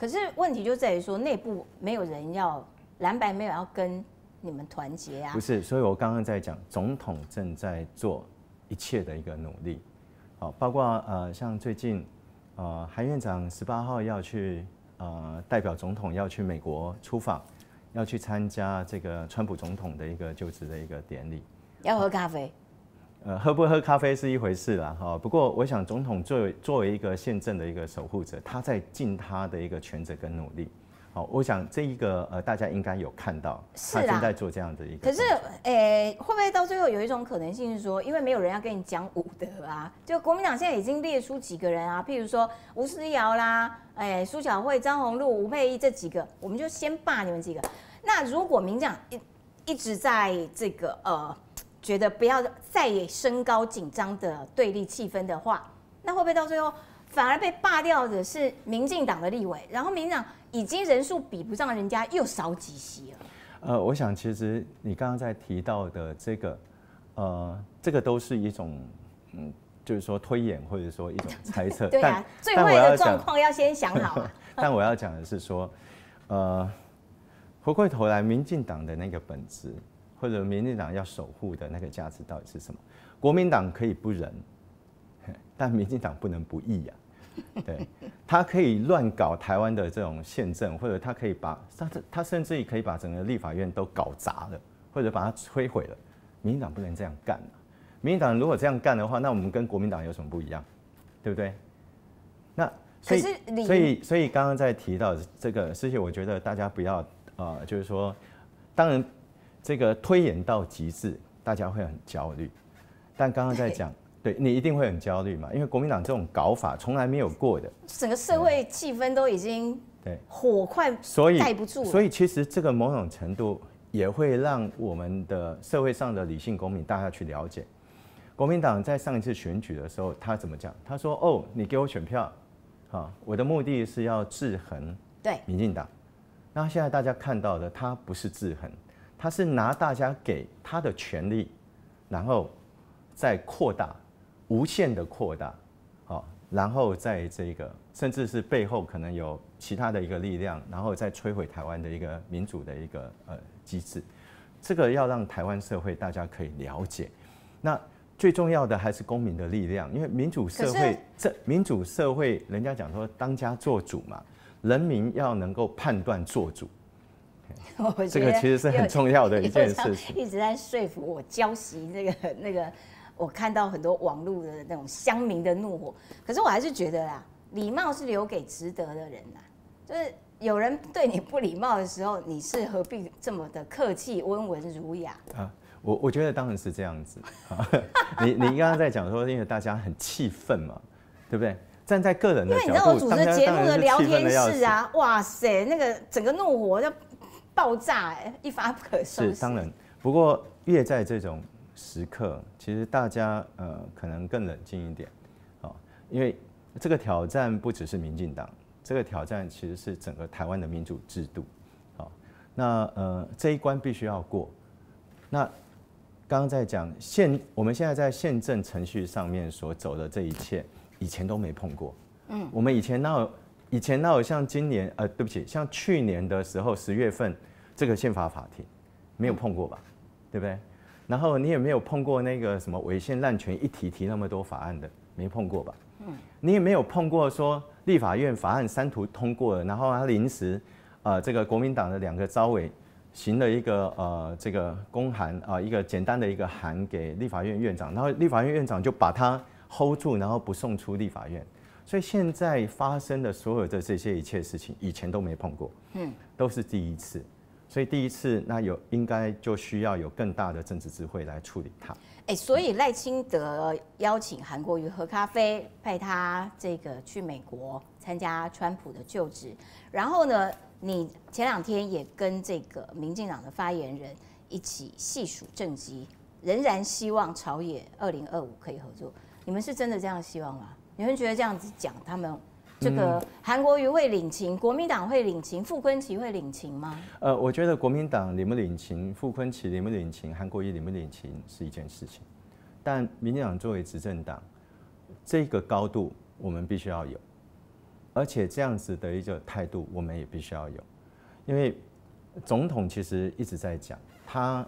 可是问题就在于说，内部没有人要蓝白没有要跟你们团结啊。不是，所以我刚刚在讲，总统正在做一切的一个努力，好，包括像最近韩院长18号要去代表总统要去美国出访，要去参加这个川普总统的一个就职的一个典礼，要喝咖啡。喝不喝咖啡是一回事啦，哈。不过我想，总统作为一个宪政的一个守护者，他在尽他的一个权责跟努力。好，我想这一个大家应该有看到，他正在做这样的一个。可是，会不会到最后有一种可能性是说，因为没有人要跟你讲武德啊？就国民党现在已经列出几个人啊，譬如说吴思瑶啦，苏巧慧、张宏禄、吴佩益这几个，我们就先罢你们几个。那如果民进党一直在这个觉得不要再升高紧张的对立气氛的话，那会不会到最后反而被罢掉的是民进党的立委？然后民进党已经人数比不上人家，又少几席了。我想其实你刚刚在提到的这个都是一种就是说推演或者说一种猜测。对啊，最坏的状况要先想好啊。但我要讲的是说，回过头来，民进党的那个本质，或者民进党要守护的那个价值到底是什么？国民党可以不仁，但民进党不能不义呀。对，他可以乱搞台湾的这种宪政，或者他可以他甚至可以把整个立法院都搞砸了，或者把它摧毁了。民进党不能这样干啊！民进党如果这样干的话，那我们跟国民党有什么不一样？对不对？那所以刚刚在提到这个事情，我觉得大家不要就是说，当然这个推演到极致，大家会很焦虑。但刚刚在讲。对你一定会很焦虑嘛，因为国民党这种搞法从来没有过的，整个社会气氛都已经火快盖不住了。所以其实这个某种程度也会让我们的社会上的理性公民大家去了解，国民党在上一次选举的时候，他怎么讲？他说：“哦，你给我选票，我的目的是要制衡民进党。”那现在大家看到的，他不是制衡，他是拿大家给他的权利，然后再扩大。无限的扩大，然后在这个甚至是背后可能有其他的一个力量，然后再摧毁台湾的一个民主的一个机制，这个要让台湾社会大家可以了解。那最重要的还是公民的力量，因为民主社会，人家讲说当家作主嘛，人民要能够判断做主，这个其实是很重要的一件事情。一直在说服我教习那个。我看到很多网络的那种乡民的怒火，可是我还是觉得啦，礼貌是留给值得的人啦。就是有人对你不礼貌的时候，你是何必这么的客气、温文儒雅啊？我觉得当然是这样子。你刚刚在讲说，因为大家很气愤嘛，对不对？站在个人的角度，因为你知道我主持节目的聊天室啊，哇塞，那个整个怒火要爆炸，一发不可收拾。是当然，不过越在这种时刻，其实大家可能更冷静一点，因为这个挑战不只是民进党，这个挑战其实是整个台湾的民主制度，那这一关必须要过。那刚刚在讲我们现在在宪政程序上面所走的这一切，以前都没碰过。我们以前哪有像今年对不起，像去年的时候10月份这个宪法法庭没有碰过吧，对不对？然后你也没有碰过那个什么违宪滥权一提那么多法案的，没碰过吧？你也没有碰过说立法院法案3读通过了，然后他临时这个国民党的2个召委行了一个这个公函一个简单的一个函给立法院院长，然后立法院院长就把它 hold 住，然后不送出立法院。所以现在发生的所有的这些一切事情，以前都没碰过，都是第一次。所以第一次，那应该就需要有更大的政治智慧来处理它。所以赖清德邀请韩国瑜喝咖啡，派他这个去美国参加川普的就职。然后呢，你前2天也跟这个民进党的发言人一起细数政绩，仍然希望朝野2025可以合作。你们是真的这样希望吗？你们觉得这样子讲，他们？这个韩国瑜会领情，国民党会领情，傅崐萁会领情吗？我觉得国民党领不领情，傅崐萁领不领情，韩国瑜领不领情是一件事情，但民进党作为执政党，这个高度我们必须要有。而且这样子的一个态度，我们也必须要有，因为总统其实一直在讲，他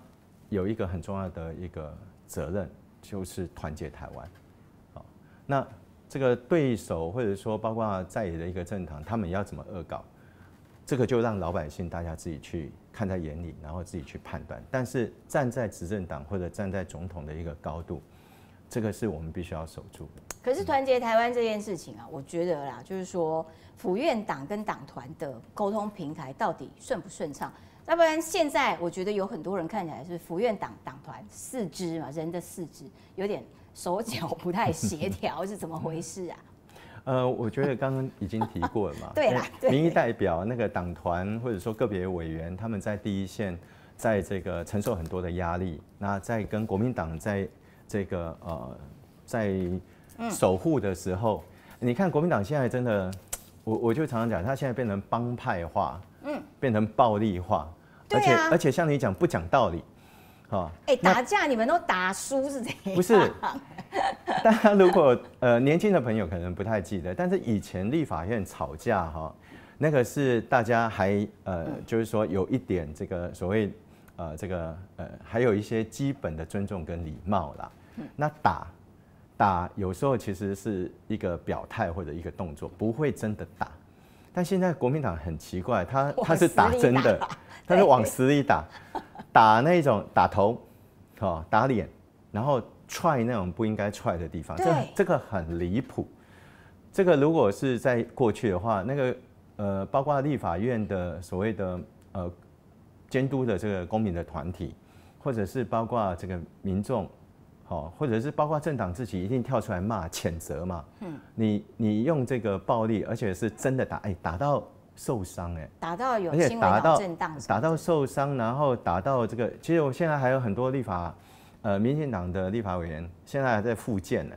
有一个很重要的一个责任，就是团结台湾。好，那这个对手或者说包括在野的一个政党，他们要怎么恶搞，这个就让老百姓大家自己去看在眼里，然后自己去判断。但是站在执政党或者站在总统的一个高度，这个是我们必须要守住的。可是团结台湾这件事情啊，我觉得啦，就是说府院党跟党团的沟通平台到底顺不顺畅？要不然现在我觉得有很多人看起来是府院党团四肢嘛，人的四肢有点手脚不太协调，是怎么回事啊？我觉得刚刚已经提过了嘛。对啦，对民意代表那个党团或者说个别委员，他们在第一线，在这个承受很多的压力，那在跟国民党在这个在守护的时候，你看国民党现在真的，我就常常讲，他现在变成帮派化，变成暴力化，而且像你讲不讲道理，打架你们都打输是怎样？不是，大家如果年轻的朋友可能不太记得，但是以前立法院吵架那个是大家还就是说有一点这个所谓还有一些基本的尊重跟礼貌啦。那打有时候其实是一个表态或者一个动作，不会真的打。但现在国民党很奇怪，他是打真的，他是往死里打，打那种打头，打脸，然后踹那种不应该踹的地方，这个很离谱。这个如果是在过去的话，那个包括立法院的所谓的监督的这个公民的团体，或者是包括这个民众。或者是包括政党自己一定跳出来骂谴责嘛，你用这个暴力，而且是真的打到受伤打到有轻微脑震荡，打到受伤，然后打到这个，其实我现在还有很多民进党的立法委员现在还在复健呢，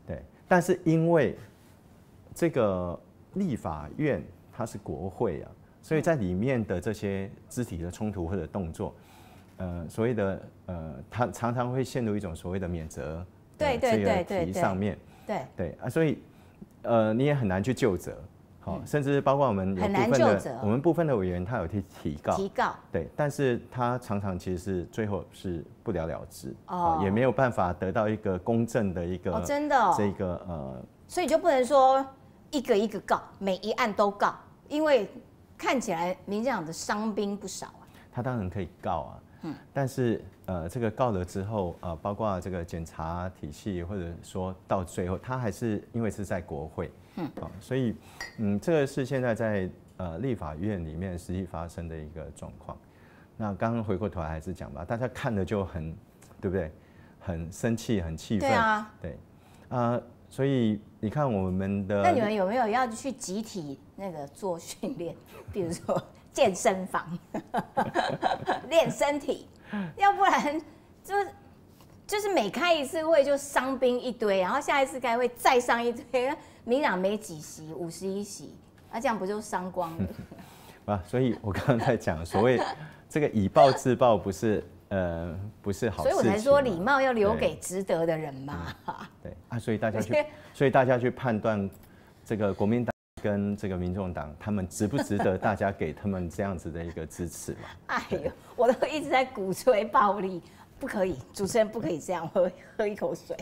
对，但是因为这个立法院它是国会啊，所以在里面的这些肢体的冲突或者动作。所谓的他常常会陷入一种所谓的免责这个题上面，对啊，所以你也很难去究责，甚至包括我们部分的委员他有提告，对，但是他常常其实是最后是不了了之，也没有办法得到一个公正的一个真的这个所以就不能说一个一个告，每一案都告，因为看起来民进党的伤兵不少啊。他当然可以告啊。但是这个告了之后包括这个检察体系，或者说到最后，他还是因为是在国会，所以这个是现在在立法院里面实际发生的一个状况。那刚刚回过头来还是讲吧，大家看了就很，对不对？很生气，很气愤，对所以你看我们的，那你们有没有要去集体那个做训练？比如说。健身房练身体，要不然就是每开一次会就伤兵一堆，然后下一次开会再上一堆，民党没几席，51席，那这样不就伤光了？所以我刚刚在讲，所谓这个以暴制暴不是好事情，所以我才说礼貌要留给值得的人嘛。对所以大家去判断这个国民党。跟这个民众党，他们值不值得大家给他们这样子的一个支持嘛？哎呦，我都一直在鼓吹暴力，不可以，主持人不可以这样，喝一口水。